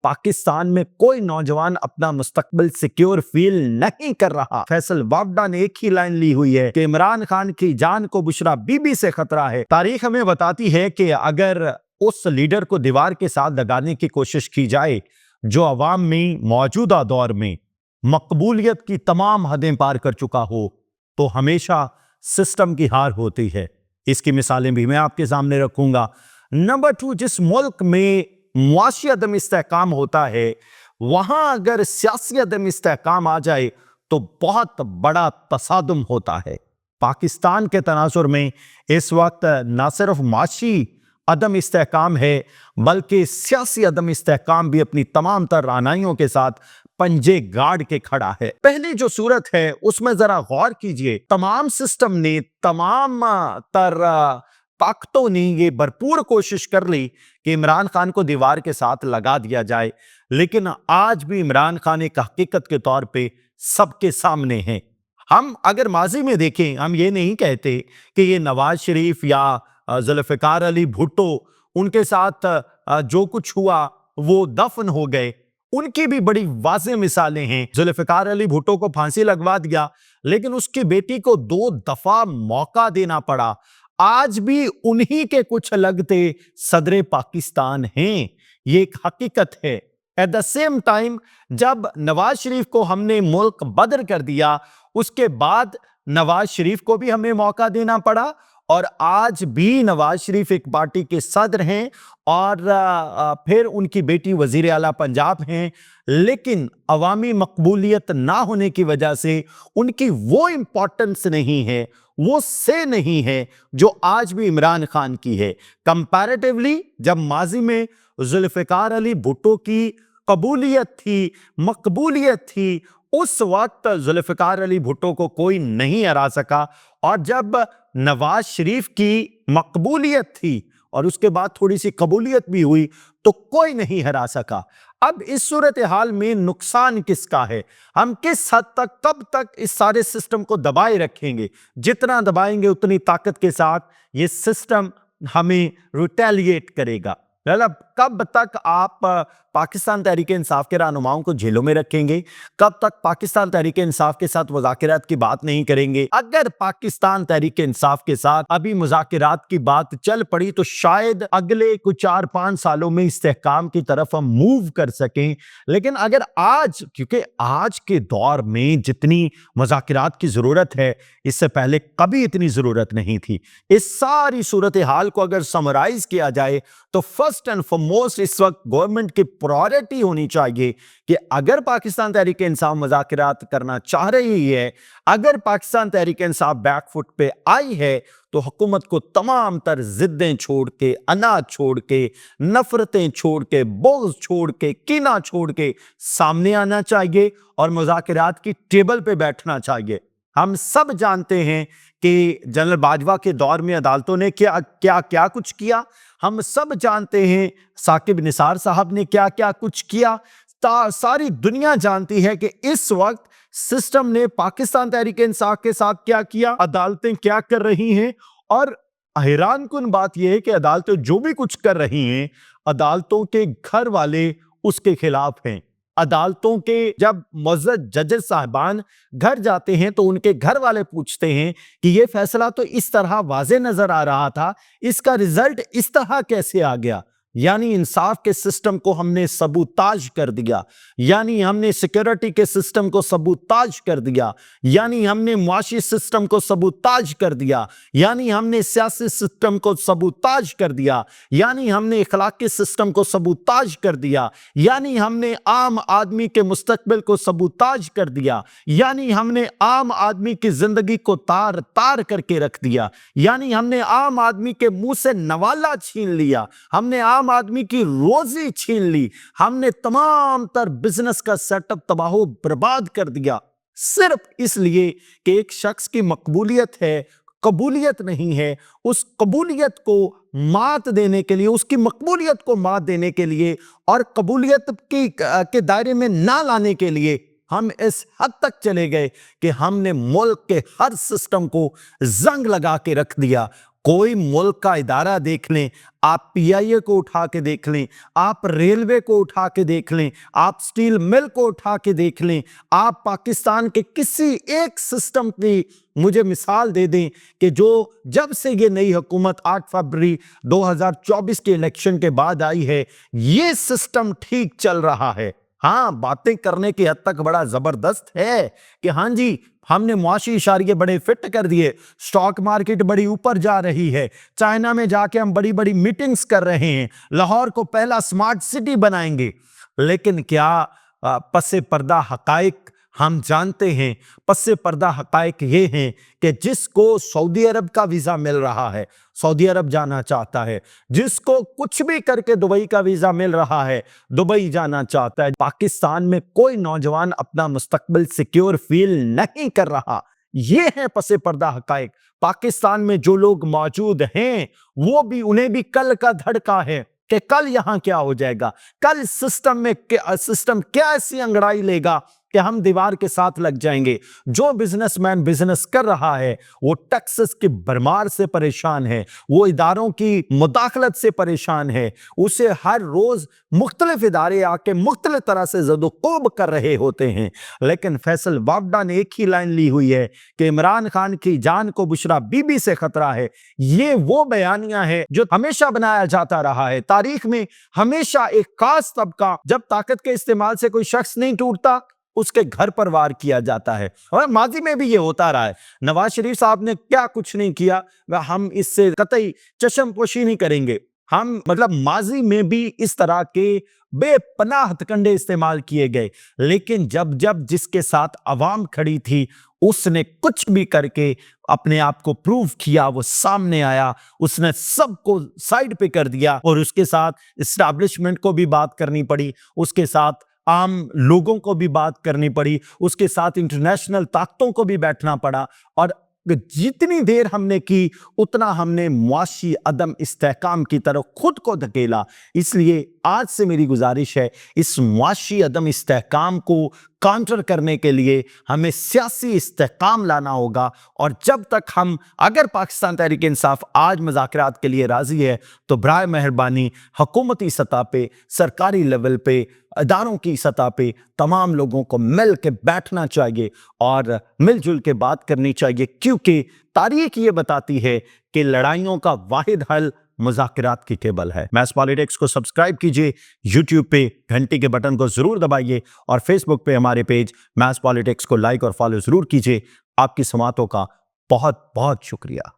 पाकिस्तान में कोई नौजवान अपना मुस्तकबिल सिक्योर फील नहीं कर रहा। फैसल वावडा ने एक ही लाइन ली हुई है कि इमरान खान की जान को बुशरा बीबी से खतरा है। तारीख हमें बताती है कि अगर उस लीडर को दीवार के साथ लगाने की कोशिश की जाए जो अवाम में मौजूदा दौर में मकबूलियत की तमाम हदें पार कर चुका हो, तो हमेशा सिस्टम की हार होती है। इसकी मिसालें भी मैं आपके सामने रखूंगा। नंबर 2, जिस मुल्क में मुआशी अदम इस्तेहकाम होता है, वहां अगर सियासी अदम इस्तेहकाम आ जाए तो बहुत बड़ा तसादुम होता है। पाकिस्तान के तनाजुर में इस वक्त न सिर्फ मुआशी अदम इस्तेहकाम है, बल्कि सियासी अदम इस्तेहकाम भी अपनी तमाम तर रानाइयों के साथ पंजे गाड़ के खड़ा है। पहली जो सूरत है उसमें जरा गौर कीजिए। तमाम सिस्टम ने, तमाम तर ताकतों ने ये भरपूर कोशिश कर ली कि इमरान खान को दीवार के साथ लगा दिया जाए, लेकिन आज भी इमरान खान एक हकीकत के तौर पे सबके सामने है। हम अगर माजी में देखें, हम ये नहीं कहते कि ये नवाज शरीफ या जुल्फिकार अली भुट्टो, उनके साथ जो कुछ हुआ वो दफन हो गए। उनकी भी बड़ी वाज़ेह मिसालें हैं। जुल्फिकार अली भुट्टो को फांसी लगवा दिया, लेकिन उसकी बेटी को 2 दफा मौका देना पड़ा। आज भी उन्हीं के कुछ लगते सदरे पाकिस्तान हैं, ये एक हकीकत है। एट द सेम टाइम जब नवाज शरीफ को हमने मुल्क बदर कर दिया, उसके बाद नवाज शरीफ को भी हमें मौका देना पड़ा, और आज भी नवाज शरीफ एक पार्टी के सदर हैं और फिर उनकी बेटी वजीर आला पंजाब हैं, लेकिन अवामी मकबूलियत ना होने की वजह से उनकी वो इंपॉर्टेंस नहीं है, वो से नहीं है जो आज भी इमरान खान की है। कंपैरेटिवली जब माजी में जुल्फिकार अली भुट्टो की कबूलियत थी, मकबूलियत थी, उस वक्त जुल्फिकार अली भुट्टो को कोई नहीं हरा सका, और जब नवाज शरीफ की मकबूलियत थी और उसके बाद थोड़ी सी कबूलियत भी हुई, तो कोई नहीं हरा सका। अब इस सूरत हाल में नुकसान किसका है? हम किस हद तक, कब तक इस सारे सिस्टम को दबाए रखेंगे? जितना दबाएंगे उतनी ताकत के साथ ये सिस्टम हमें रिटेलिएट करेगा। मतलब कब तक आप पाकिस्तान तहरीक इंसाफ के रहनुमाओं को जेलों में रखेंगे? कब तक पाकिस्तान तहरीक इंसाफ के साथ मुज़ाकरात की बात नहीं करेंगे? अगर पाकिस्तान तहरीक इंसाफ के साथ अभी मुज़ाकरात की बात चल पड़ी तो शायद अगले कुछ 4-5 सालों में इस्तेहकाम की तरफ हम मूव कर सकें। लेकिन अगर आज, क्योंकि आज के दौर में जितनी मुज़ाकरात की जरूरत है, इससे पहले कभी इतनी जरूरत नहीं थी। इस सारी सूरत हाल को अगर समराइज किया जाए तो फर्स्ट एंड फॉरमोस्ट इस वक्त गवर्नमेंट की प्रायोरिटी होनी चाहिए कि अगर पाकिस्तान तहरीक इंसाफ मुज़ाकरात करना चाह रही है, अगर पाकिस्तान तहरीक इंसाफ बैकफुट पे आई है, तो हुकूमत को तमाम तर जिद्दें छोड़ के, अनाज छोड़ के, नफरतें छोड़ के, बोझ छोड़ के, कीना छोड़ के सामने आना चाहिए और मुज़ाकरात की टेबल पे बैठना चाहिए। हम सब जानते हैं कि जनरल बाजवा के दौर में अदालतों ने क्या क्या क्या कुछ किया। हम सब जानते हैं साकिब निसार साहब ने क्या क्या कुछ किया। सारी दुनिया जानती है कि इस वक्त सिस्टम ने पाकिस्तान तहरीक इंसाफ के साथ क्या किया, अदालतें क्या कर रही हैं। और हैरानकुन बात यह है कि अदालतें जो भी कुछ कर रही हैं, अदालतों के घर वाले उसके खिलाफ हैं। अदालतों के जब मुअज़्ज़ज़ जजेस साहिबान घर जाते हैं तो उनके घर वाले पूछते हैं कि ये फैसला तो इस तरह वाज़े नजर आ रहा था, इसका रिजल्ट इस तरह कैसे आ गया? यानी इंसाफ के सिस्टम को हमने सबूताज कर दिया, यानी हमने सिक्योरिटी के सिस्टम को सबूताज कर दिया, यानी हमने मुआशी सिस्टम को सबूताज कर दिया, यानी हमने सियासी सिस्टम को सबूताज कर दिया, यानी हमने इखलाकी सिस्टम को सबूताज कर दिया, यानी हमने आम आदमी के मुस्तकबिल को सबूताज कर दिया, यानी हमने आम आदमी की जिंदगी को तार तार करके रख दिया, यानी हमने आम आदमी के मुंह से नवाला छीन लिया, हमने आम आदमी की रोजी छीन ली, हमने तमाम तर बिजनेस का सेटअप तबाह बर्बाद कर दिया, सिर्फ इसलिए कि एक शख्स की मकबूलियत है, कबूलियत नहीं है। उस कबूलियत को मात देने के लिए, उसकी मकबूलियत को मात देने के लिए और कबूलियत के दायरे में ना लाने के लिए हम इस हद तक चले गए कि हमने मुल्क के हर सिस्टम को जंग लगा के रख दिया। कोई मुल्क का इदारा देख लें, आप पीआईए को उठा के देख लें, आप रेलवे को उठा के देख लें, आप स्टील मिल को उठा के देख लें, आप पाकिस्तान के किसी एक सिस्टम की मुझे मिसाल दे दें कि जो जब से ये नई हुकूमत 8 फरवरी 2024 के इलेक्शन के बाद आई है, ये सिस्टम ठीक चल रहा है। हाँ, बातें करने की हद तक बड़ा जबरदस्त है कि हाँ जी, हमने मुआशी इशारे बड़े फिट कर दिए, स्टॉक मार्केट बड़ी ऊपर जा रही है, चाइना में जाके हम बड़ी बड़ी मीटिंग्स कर रहे हैं, लाहौर को पहला स्मार्ट सिटी बनाएंगे। लेकिन क्या पसे पर्दा हकाइक हम जानते हैं? पसे पर्दा हकाइक ये हैं कि जिसको सऊदी अरब का वीजा मिल रहा है, सऊदी अरब जाना चाहता है, जिसको कुछ भी करके दुबई का वीजा मिल रहा है, दुबई जाना चाहता है। पाकिस्तान में कोई नौजवान अपना मुस्तकबिल सिक्योर फील नहीं कर रहा। ये है पसे पर्दा हकाइक। पाकिस्तान में जो लोग मौजूद हैं वो भी, उन्हें भी कल का धड़का है कि कल यहां क्या हो जाएगा, कल सिस्टम क्या ऐसी अंगड़ाई लेगा कि हम दीवार के साथ लग जाएंगे। जो बिजनेसमैन बिजनेस कर रहा है वो टैक्सेस की भरमार से परेशान है, वो इदारों की मुदाखलत से परेशान है, उसे हर रोज मुख्तलिफ इदारे आके मुख्तलिफ तरह से ज़दोकोब कर रहे होते हैं। लेकिन फैसल वावडा ने एक ही लाइन ली हुई है कि इमरान खान की जान को बुशरा बीबी से खतरा है। ये वो बयानिया है जो हमेशा बनाया जाता रहा है। तारीख में हमेशा एक खास तबका, जब ताकत के इस्तेमाल से कोई शख्स नहीं टूटता, उसके घर पर वार किया जाता है। और माजी में भी ये होता रहा है। नवाज शरीफ साहब ने क्या कुछ नहीं किया, हम इससे कतई चश्मपोशी नहीं करेंगे। हम माजी में भी इस तरह के बेपनाह हथकंडे इस्तेमाल किए गए, लेकिन जब जब जिसके साथ अवाम खड़ी थी उसने कुछ भी करके अपने आप को प्रूव किया, वो सामने आया, उसने सबको साइड पे कर दिया और उसके साथ एस्टैब्लिशमेंट को भी बात करनी पड़ी, उसके साथ आम लोगों को भी बात करनी पड़ी, उसके साथ इंटरनेशनल ताकतों को भी बैठना पड़ा। और जितनी देर हमने की उतना हमने मुआशी अदम इस्तेहकाम की तरफ खुद को धकेला। इसलिए आज से मेरी गुजारिश है, इस मुआशी अदम इस्तेहकाम को काउंटर करने के लिए हमें सियासी इस्तेहकाम लाना होगा। और जब तक हम, अगर पाकिस्तान तहरीक इंसाफ आज मुज़ाकरात के लिए राजी है तो बराए मेहरबानी हुकूमती सतह पे, सरकारी लेवल पे, इदारों की सतह पे तमाम लोगों को मिल के बैठना चाहिए और मिलजुल के बात करनी चाहिए, क्योंकि तारीख ये बताती है कि लड़ाइयों का वाहिद हल मुज़ाकरात की टेबल है। मैस पॉलिटिक्स को सब्सक्राइब कीजिए, यूट्यूब पे घंटी के बटन को जरूर दबाइए और फेसबुक पे हमारे पेज मैस पॉलिटिक्स को लाइक और फॉलो जरूर कीजिए। आपकी समातों का बहुत बहुत शुक्रिया।